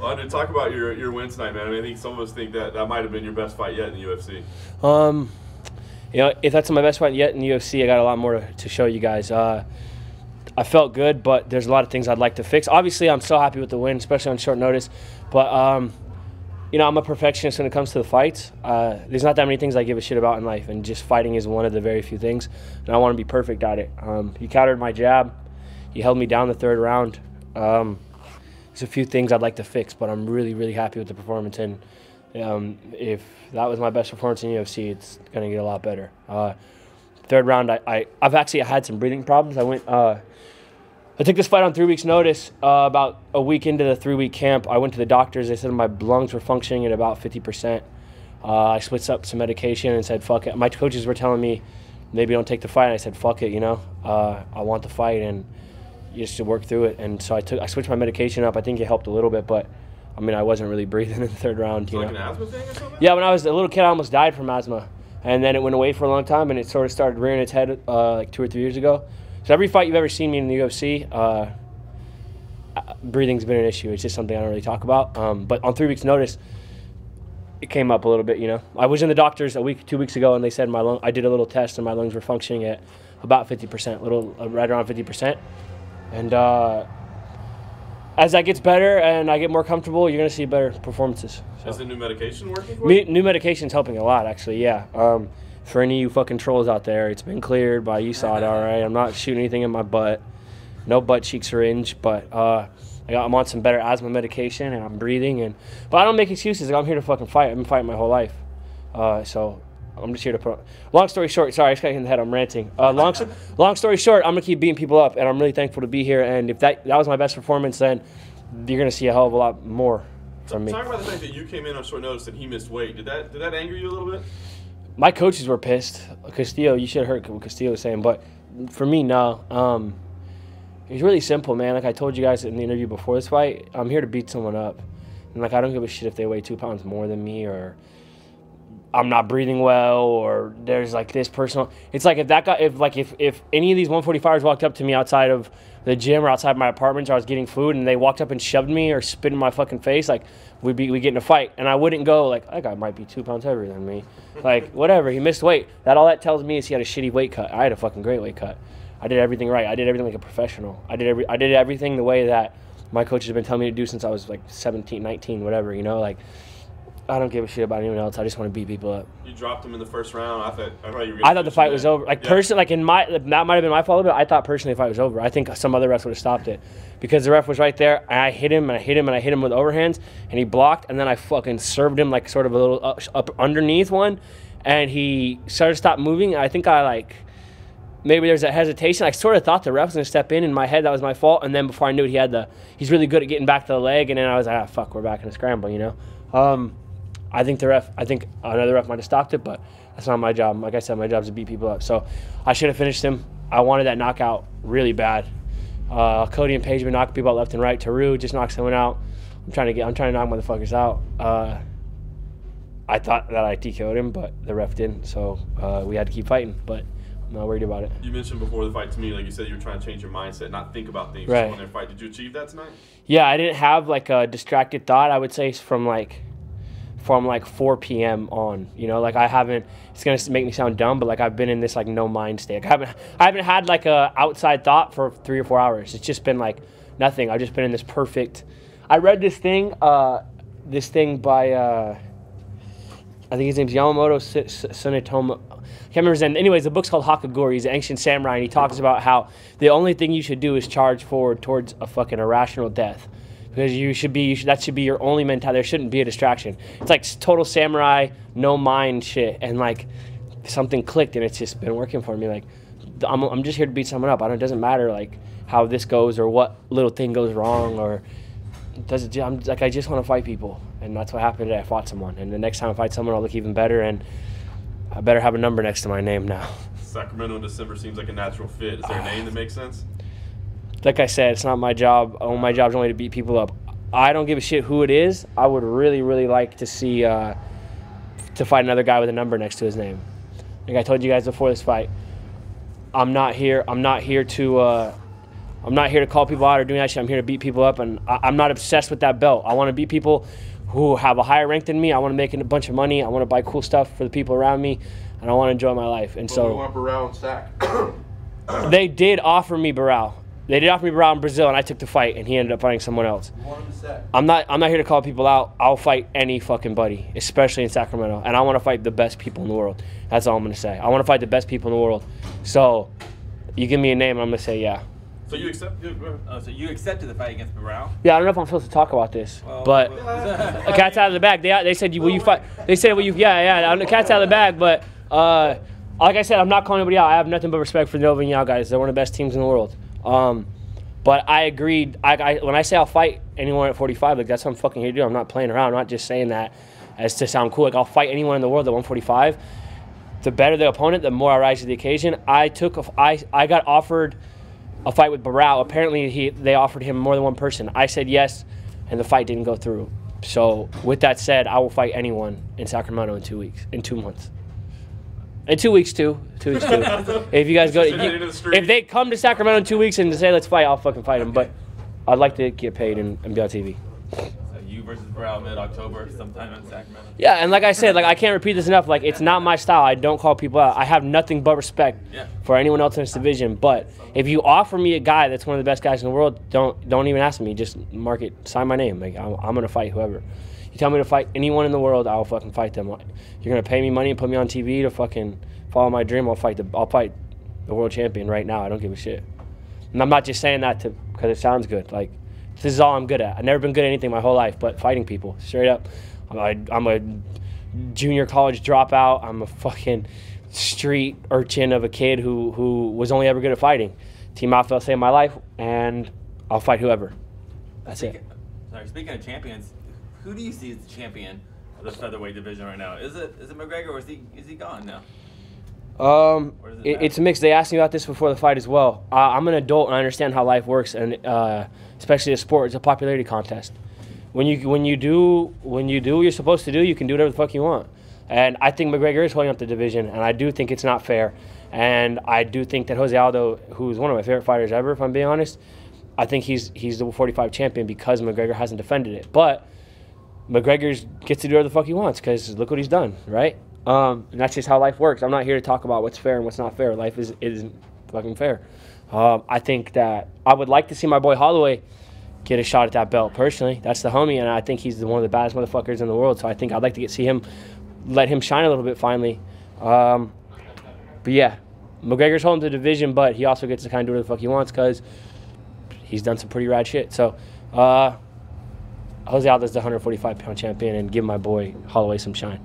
Well, Andre, talk about your win tonight, man. I mean, I think some of us think that might have been your best fight yet in the UFC. You know, if that's my best fight yet in the UFC, I got a lot more to show you guys. I felt good, but there's a lot of things I'd like to fix. Obviously, I'm so happy with the win, especially on short notice. But, you know, I'm a perfectionist when it comes to the fights. There's not that many things I give a shit about in life, and just fighting is one of the very few things. And I want to be perfect at it. He countered my jab. He held me down the third round. There's a few things I'd like to fix, but I'm really, really happy with the performance. And if that was my best performance in UFC, it's going to get a lot better. Third round, I've actually had some breathing problems. I took this fight on 3 weeks' notice. About a week into the 3-week camp, I went to the doctors. They said my lungs were functioning at about 50%. I switched up some medication and said, fuck it. My coaches were telling me, maybe don't take the fight. And I said, fuck it, you know. I want the fight, and you just to work through it. And so I switched my medication up. I think it helped a little bit, but, I mean, I wasn't really breathing in the third round. Like an asthma thing or something? Yeah, when I was a little kid, I almost died from asthma. And then it went away for a long time, and it sort of started rearing its head like 2 or 3 years ago. So every fight you've ever seen me in the UFC, breathing's been an issue. It's just something I don't really talk about. But on 3 weeks' notice, it came up a little bit, you know. I was in the doctors 2 weeks ago, and they said I did a little test, and my lungs were functioning at about 50%, right around 50%. And as that gets better and I get more comfortable, you're going to see better performances. So. Is the new medication working for you? New medication's helping a lot, actually, yeah. For any of you fucking trolls out there, it's been cleared by USAID, all right? I'm not shooting anything in my butt. No butt cheek syringe, but I'm on some better asthma medication, and I'm breathing. But I don't make excuses. I'm here to fucking fight. I've been fighting my whole life. So I'm just here to put. Long story short, sorry, I just got hit in the head. I'm ranting. Long story short, I'm gonna keep beating people up, and I'm really thankful to be here. And if that was my best performance, then you're gonna see a hell of a lot more from me. Talk about the fact that you came in on short notice and he missed weight. Did that anger you a little bit? My coaches were pissed. Castillo, you should have heard what Castillo was saying, but for me, no. It's really simple, man. Like I told you guys in the interview before this fight, I'm here to beat someone up, and like I don't give a shit if they weigh 2 pounds more than me, or I'm not breathing well, or there's like this personal. It's like if that guy, if any of these 145ers walked up to me outside of the gym or outside my apartment, or I was getting food, and they walked up and shoved me or spit in my fucking face, like we get in a fight, and I wouldn't go like that guy might be 2 pounds heavier than me, like whatever. He missed weight. All that tells me is he had a shitty weight cut. I had a fucking great weight cut. I did everything right. I did everything like a professional. I did everything the way that my coaches have been telling me to do since I was like 17, 19, whatever. You know, like. I don't give a shit about anyone else. I just want to beat people up. You dropped him in the first round. I thought you were. I thought the fight was over. Like personally, like that might have been my fault, but I thought personally the fight was over. I think some other refs would have stopped it because the ref was right there. And I hit him and I hit him and I hit him with overhands, and he blocked, and then I fucking served him like sort of a little up underneath one, and he started to stop moving. I think maybe there's a hesitation. I sort of thought the ref was gonna step in my head. That was my fault. And then before I knew it, he's really good at getting back to the leg, and then I was like, fuck, we're back in a scramble, you know. I think another ref might have stopped it, but that's not my job. Like I said, my job is to beat people up. So I should have finished him. I wanted that knockout really bad. Cody and Paige have been knocking people out left and right. Taru just knocked someone out. I'm trying to knock motherfuckers out. I thought that I TKO'd him, but the ref didn't. So we had to keep fighting, but I'm not worried about it. You mentioned before the fight to me, like you said, you were trying to change your mindset, not think about things right. on their fight. Did you achieve that tonight? Yeah, I didn't have like a distracted thought. I would say from 4 p.m. on, you know, like it's gonna make me sound dumb, but like I've been in this like no mind state. I haven't had like a outside thought for 3 or 4 hours. It's just been like nothing. I've just been in this perfect. I read this thing by I think his name's Yamamoto Sunetomo. I can't remember his name. Anyways, the book's called Hakaguri. He's an ancient samurai, and he talks about how the only thing you should do is charge forward towards a fucking irrational death. Because that should be your only mentality. There shouldn't be a distraction. It's like total samurai, no mind shit, and like something clicked, and it's just been working for me. Like I'm just here to beat someone up. It doesn't matter like how this goes or what little thing goes wrong or I'm like I just want to fight people, and that's what happened today. I fought someone, and the next time I fight someone, I'll look even better, and I better have a number next to my name now. Sacramento in December seems like a natural fit. Is there a name that makes sense? Like I said, it's not my job. My job's only to beat people up. I don't give a shit who it is. I would really, really like to see to fight another guy with a number next to his name. Like I told you guys before this fight, I'm not here to I'm not here to call people out or doing that shit. I'm here to beat people up, and I'm not obsessed with that belt. I want to beat people who have a higher rank than me. I want to make a bunch of money. I want to buy cool stuff for the people around me, and I want to enjoy my life. And so we want Barao and Sack. they did offer me Barao. They did offer me Barao in Brazil, and I took the fight, and he ended up fighting someone else. I'm not here to call people out. I'll fight any fucking buddy, especially in Sacramento, and I want to fight the best people in the world. That's all I'm going to say. I want to fight the best people in the world. So you give me a name, and I'm going to say yeah. So you accept? So you accepted the fight against Barao? Yeah, I don't know if I'm supposed to talk about this, but the cat's out of the bag. They said, will you fight? They said, will you? Yeah. The cat's out of the bag, but like I said, I'm not calling anybody out. I have nothing but respect for the Nova and Yao guys. They're one of the best teams in the world. But I agreed. When I say I'll fight anyone at 45, like that's what I'm fucking here to do. I'm not playing around. I'm not just saying that as to sound cool. Like I'll fight anyone in the world at 145. The better the opponent, the more I rise to the occasion. I got offered a fight with Barao. Apparently, they offered him more than one person. I said yes, and the fight didn't go through. So with that said, I will fight anyone in Sacramento in 2 weeks, in 2 months. In 2 weeks too. 2 weeks too. If you guys go, if they come to Sacramento in 2 weeks and say let's fight, I'll fucking fight them. But I'd like to get paid and be on TV. So you versus Barao mid-October, sometime in Sacramento. Yeah, and like I said, like I can't repeat this enough. Like it's not my style. I don't call people out. I have nothing but respect for anyone else in this division. But if you offer me a guy that's one of the best guys in the world, don't even ask me. Just mark it, sign my name. Like I'm gonna fight whoever. You tell me to fight anyone in the world, I'll fucking fight them. You're gonna pay me money and put me on TV to fucking follow my dream. I'll fight the world champion right now. I don't give a shit. And I'm not just saying that because it sounds good. Like this is all I'm good at. I've never been good at anything my whole life, but fighting people straight up. I'm a junior college dropout. I'm a fucking street urchin of a kid who was only ever good at fighting. Team Alpha saved my life, and I'll fight whoever. That's it. Sorry, speaking of champions, who do you see as the champion of the featherweight division right now? Is it McGregor, or is he gone now? It's mixed. They asked me about this before the fight as well. I'm an adult and I understand how life works, and especially a sport, it's a popularity contest. When you do what you're supposed to do, you can do whatever the fuck you want. And I think McGregor is holding up the division, and I do think it's not fair. And I do think that Jose Aldo, who's one of my favorite fighters ever, if I'm being honest, I think he's the 45 champion because McGregor hasn't defended it. But McGregor gets to do whatever the fuck he wants because look what he's done, right? And that's just how life works. I'm not here to talk about what's fair and what's not fair. Life isn't fucking fair. I think that I would like to see my boy Holloway get a shot at that belt personally. That's the homie, and I think he's one of the baddest motherfuckers in the world. So I think I'd like to see him, let him shine a little bit finally. But yeah, McGregor's holding the division, but he also gets to kind of do whatever the fuck he wants because he's done some pretty rad shit. So Jose Aldo's the 145-pound champion, and give my boy Holloway some shine.